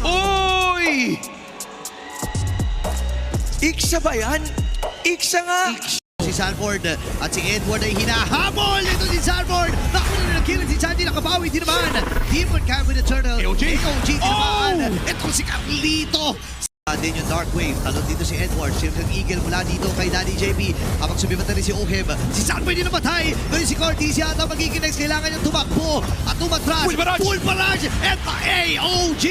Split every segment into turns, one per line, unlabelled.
Uy! Iksa ba yan? Iksa nga!
Si Sanford at si Edward ay hinahabol. Ito si Sanford. Nakuha na ng kill si Sandy. Nakabawi din naman. Demon Cam with the turtle. AOG din naman. Ito si Carlito. Din yung Dark Wave. Talon dito si Edward. Sino ng Eagle mula dito kay Daddy JB. Habang sumibat na rin si Oheb. Si Sanford din namatay. Ngayon si Cortez yata magiging next. Kailangan niyang tumakbo at tumatras. Full barrage. At AOG.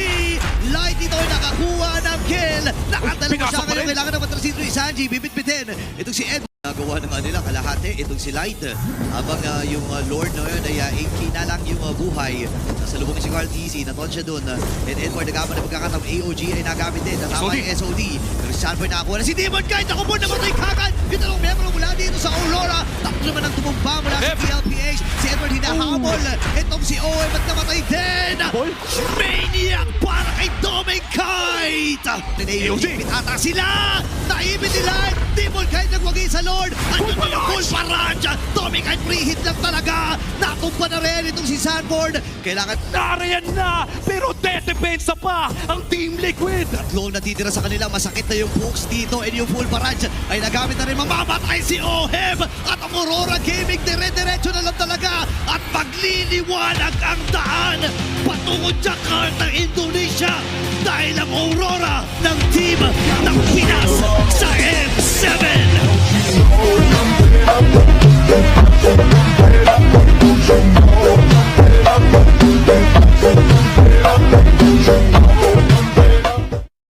Light dito ay nakakuha ng kill. Nakatalo mo siya ngayon. Kailangan na matrasin ito si Sanji. Bibit-bitin. Itong si Edward. Nagawa naman nila kalahati itong si Light. Habang yung Lord na yun ay 8k na lang yung buhay. Nasa lubong si Carl TC, naton siya dun. And Edward nagaman na pagkakataong AOG ay nagamit din. Natama yung SOD. Pero si Sanford nakakuha na si Demon Knight. Ako po namatay kagad. Yung dalawang membro mula dito sa Aurora. Tapos naman ang tumumpa mula sa TLPH. Si Edward hinahabol. Itong si OM at namatay din. Maniac para kay Demon Knight. AOG. Ata sila. Naibit nila. Demon Knight nagwagi sa Lord. Andun na yung full barrage. Tommy Knight free hit lang talaga. Natumpa na rin itong si Sanford. Kailangan
Narayan na, pero dedepensa pa ang Team Liquid.
tatlo natitira sa kanila. Masakit na yung hooks dito and yung full barrage ay nagamit na rin. Mamamatay si Oheb at ang Aurora Gaming dire-diretso na lang talaga at magliliwanag ang daan patungod Jakarta, Indonesia dahil ang Aurora ng team ng